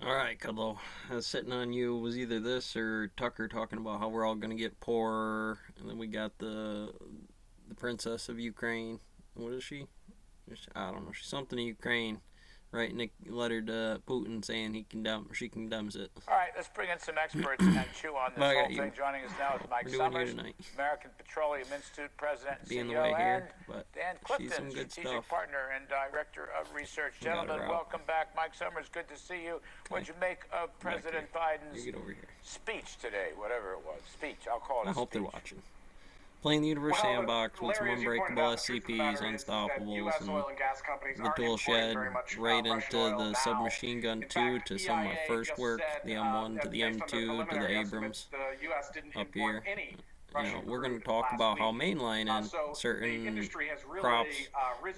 Alright, Kudlow. Sitting on you was either this or Tucker talking about how we're all gonna get poorer, and then we got the princess of Ukraine. What is she? I don't know. She's something in Ukraine, writing a letter to Putin saying she condemns it. All right, let's bring in some experts and chew on this whole thing. Joining us now is Mike Summers, American Petroleum Institute President and CEO, and Dan Clifton, Strategic Partner and Director of Research. Gentlemen, welcome back. Mike Summers, good to see you. What'd you make of President Biden's speech today, whatever it was? Speech, I'll call it a speech. I hope they're watching. Playing the universe sandbox with some unbreakable SCPs, unstoppables, and the tool shed right into the submachine gun 2 to some of my first work, the M1 to the M2 to the Abrams up here. We're going to talk about how mainlining certain crops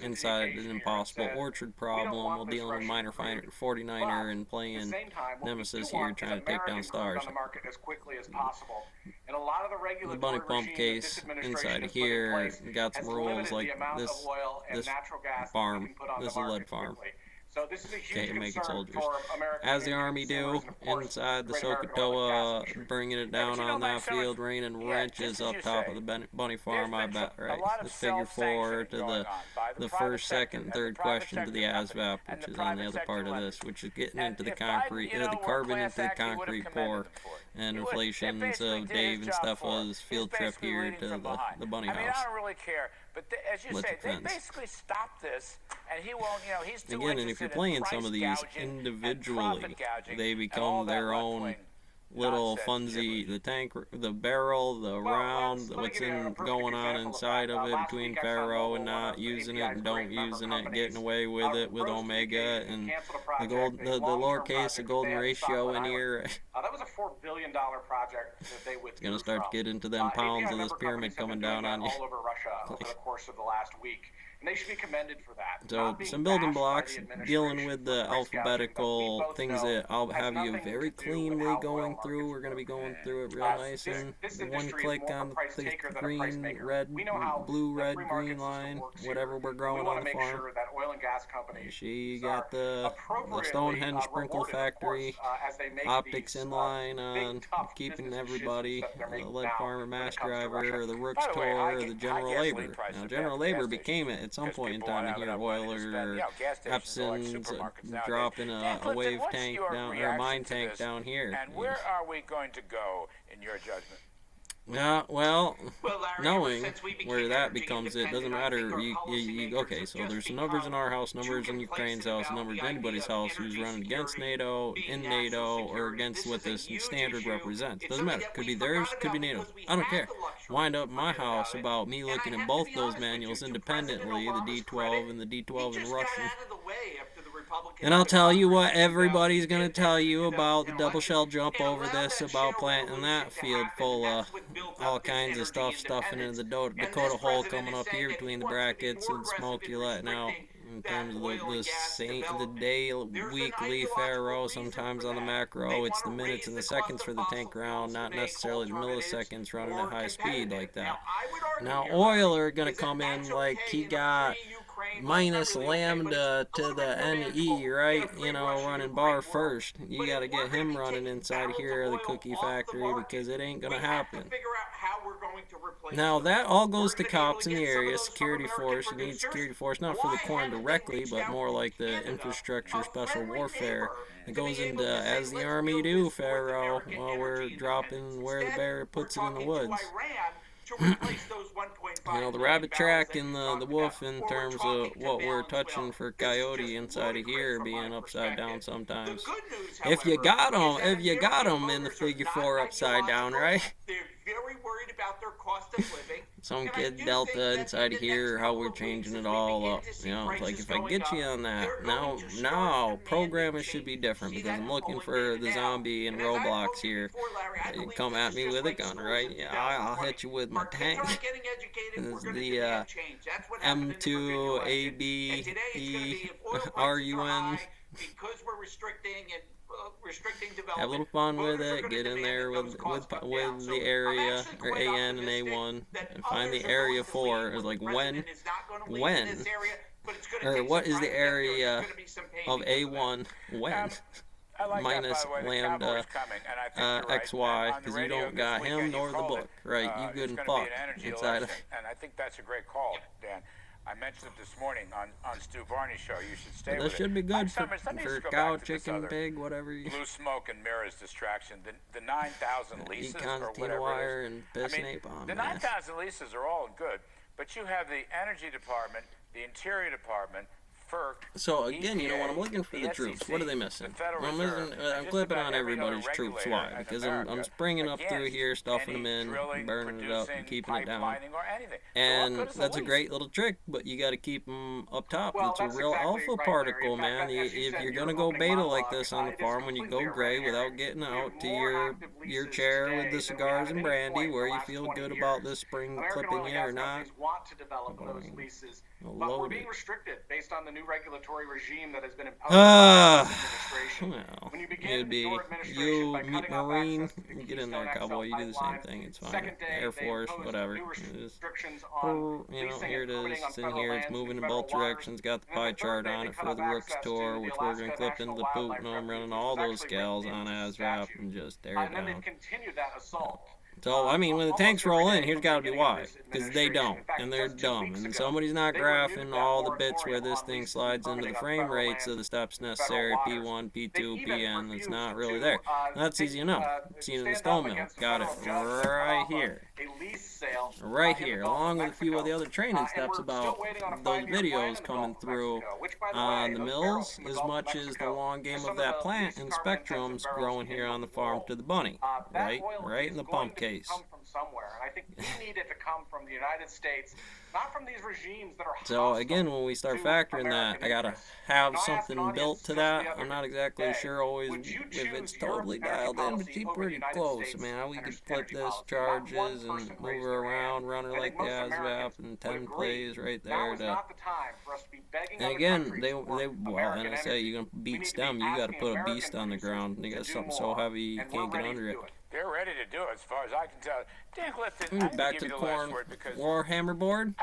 inside an impossible orchard problem while dealing with minor 49er and playing Nemesis here trying to take down stars. The bunny pump case inside of here got some rules like this farm. This is a lead farm. So this is a huge American soldiers. As the Army do, inside the Sokotoa, bringing it down on that field, raining wrenches up top of the bunny farm, I bet, right? The figure 4 to the first, second, third question to the ASVAB, which is on the other part of this, which is getting into the concrete, the carbon into the concrete pour, and inflation. So Dave and Stefa's field trip here to the bunny house. I don't really care. But as you say, they basically stopped this, and he won't, he's too Again, and if you're playing some of these individually, they become their own little funsy, the tank, the barrel, the round, what's going on inside of it between Pharaoh and not using it and don't using it, getting away with it with Omega and the lowercase, the golden ratio in here. That was a $4 billion project that they withdrew. It's gonna start to get into them pounds of this pyramid coming down on you. All over Russia over the course of the last week. And they should be commended for that. So some building blocks, dealing with the alphabetical things that I'll have you very cleanly going through. We're going to be going through it real nice and one click on the green, red, blue, red, green line, whatever we're growing on the farm. She got the Stonehenge Sprinkle Factory, optics in line on keeping everybody, the lead farmer, mass driver, or the Rook's tour, or the general labor. Now, general labor became it at some point in time in here, Euler or Epson's dropping a wave tank down, or a mine tank down here. And where are we going to go, in your judgment? Yeah, well, knowing where that becomes, it doesn't matter. Okay, so there's numbers in our house, numbers in Ukraine's house, numbers in anybody's house who's running against NATO, in NATO, or against what this standard represents. Doesn't matter. Could be theirs, could be NATO. I don't care. Wind up my house about me looking at both those manuals independently, the D12 and the D12 in Russian. And I'll tell you what everybody's going to tell you about the double shell jump over this, about planting that field full of all kinds of stuff, stuffing into the Dakota hole coming up here between the brackets and smoke you're letting out. In terms of the day, weekly Pharaoh, sometimes on the macro, it's the minutes and the seconds for the tank round, not necessarily the milliseconds running at high speed like that. Now, Euler going to come in like he got minus lambda to the NE, right? Running bar first. You got to get him running inside here of the cookie factory because it ain't going to happen. Now, that all goes to cops in the area, security force. You need security force, not for the corn directly, but more like the infrastructure, special warfare. It goes into, as the Army do, Pharaoh, while we're dropping where the bear puts it in the woods. The rabbit track and the wolf in terms of what we're touching for coyote inside of here being upside down sometimes. If you got them in the figure 4 upside down, right? Very worried about their cost of living. Some kid delta inside of here, how we're changing it all up. Like if I get you on that, now programming should be different because I'm looking for the zombie and Roblox here. You come at me with a gun, right? Yeah, I'll hit you with my tank. This is the M2 AB RUN. Because we're restricting development. Have a little fun with it. Get in there with the area, or AN and A1, and find the area 4. It's like when, or what is the area of A1 when? minus lambda XY, because you don't got him nor the book, right? You good and fuck inside of it. And I think that's a great call, Dan. I mentioned it this morning on Stu Varney's show. You should stay with it. That should be good for cow, chicken, pig, whatever you... Blue smoke and mirrors distraction. The 9,000 leases or whatever wire and piss and napalm. The 9,000 leases are all good, but you have the Energy Department, the Interior Department, FERC, so again, you know, when I'm looking for the troops, what are they missing? I'm clipping on everybody's troops. Why? Because I'm springing up through here, stuffing them in, burning it up, and keeping it down. And that's a great little trick, but you got to keep them up top. It's a real alpha particle, man. If you're gonna go beta like this on the farm, when you go gray without getting out to your chair with the cigars and brandy, where you feel good about this spring clipping you or not. But we're being restricted based on the new regulatory regime that has been imposed by this administration. Well, when you begin your administration you, Marine, you get in there, cowboy, you do the same thing, it's fine. Air Force, whatever. Here it is, it's in here, it's moving in both directions, got the pie chart on it for the Rook's tour, which we're going to clip into the poop, and I'm running all those scales on ASVAP and just tear it down. So, I mean, when the tanks roll in, here's got to be why. Because they don't, and they're dumb. And somebody's not graphing all the bits where this thing slides into the frame rates of the steps necessary, P1, P2, PN, that's not really there. That's easy enough. Seen in the stone mill. Got it right here. Right here, along with a few of the other training steps about those videos coming through on the mills, as much as the long game of that plant and spectrums growing here on the farm to the bunny. Right in the pump case. Come from somewhere, and I think we need it to come from the United States, not from these regimes that are so again, when we start factoring that, I gotta have something built to that. I'm not exactly sure always if it's totally dialed in, but she's pretty close. I mean, we could flip this charges and move her around, run her like the ASVAP, and 10 plays right there. And again, and I say you're gonna beat STEM, you gotta put a beast on the ground, and you got something so heavy you can't get under it. They're ready to do it, as far as I can tell. Dan Clifton, back to the corn Warhammer board.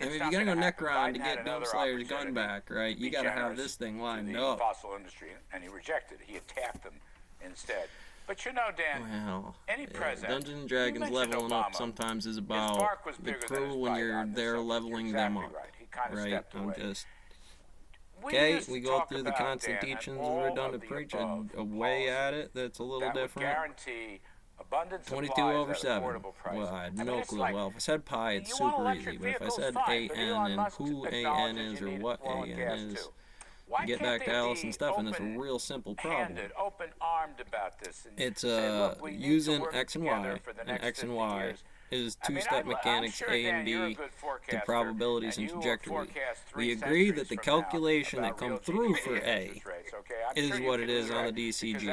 If you're gonna go Necron to get Doomslayer's gun back, right? You gotta have this thing lined up. Fossil industry, and he rejected. He attacked them instead. But you know, Dan, any president, Dungeons and Dragons leveling up sometimes is about the crew when you're there leveling them up, right? I'm just. Okay, we go through the constant teachings of redundant preach, a way at it that's a little different. 22/7. Well, I had no clue. Well, if I said pi, it's super easy. But if I said AN and who AN is or what AN is, you get back to Alice and stuff, and it's a real simple problem. It's using X and Y, and X and Y is two-step mechanics A and B to probabilities and trajectory. We agree that the calculation that comes through for A is what it is on the DCG.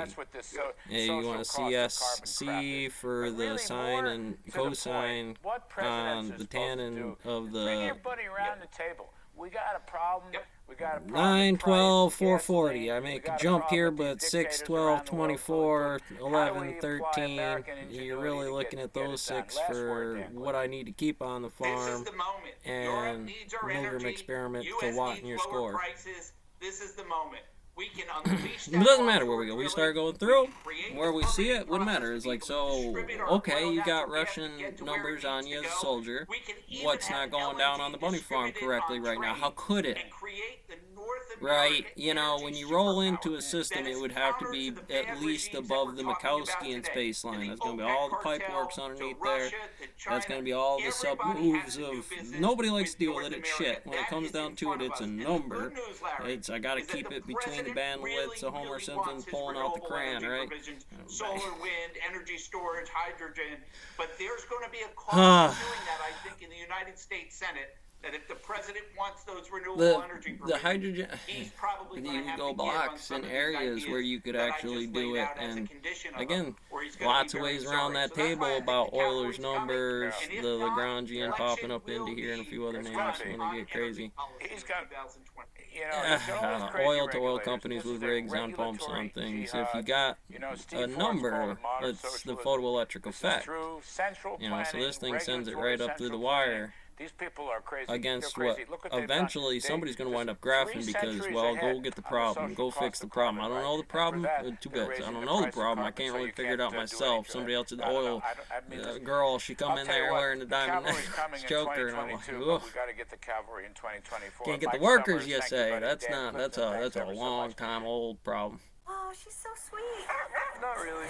You want a CSC for the sine and cosine on the tangent of the we got a problem. We got a problem. 9, 12, 440. I make a jump here, but 6, 12, 24, 11, 13. You're really looking at those 6 for what I need to keep on the farm. And Milgram experiment to watt in your score. This is the moment. We can unleash it doesn't matter where we go. We start going through. Where we see it wouldn't matter. It's like, so, okay, you got Russian numbers on you as a soldier. What's not going down on the bunny farm correctly right now? How could it? Right? You know, when you roll into a system, it would have to be at least above the Mikowskian space line. That's going to be all the pipe works underneath there. That's going to be all the sub moves of... Nobody likes to deal with it. It's shit. When it comes down to it, it's a number. I got to keep it between the bandwidths of Homer Simpson pulling out the crayon, right? Solar, wind, energy storage, hydrogen. But there's going to be a cause of doing that, I think, in the United States Senate. That if the president wants those renewable energy provisions, the hydrogen, he's probably you can go blocks in areas where you could actually do it. And again, lots of ways around that table about Euler's numbers, the Lagrangian popping up into here, and a few other names when they get crazy. Oil to oil companies with rigs on pumps on things. If you got a number, it's the photoelectric effect. So this thing sends it right up through the wire. These people are crazy. Against crazy. what? Eventually, somebody's going to wind up grafting because, well, go get the problem. Go fix the problem. I don't know the problem. Too bad. I don't know the problem. I can't really figure it out myself. Somebody else at the oil girl, she come in there wearing the diamond choker, and I'm like, ugh. We got to get the cavalry in 2024. Can't get the workers, you say. That's a long time old problem. Oh, she's so sweet. Not really.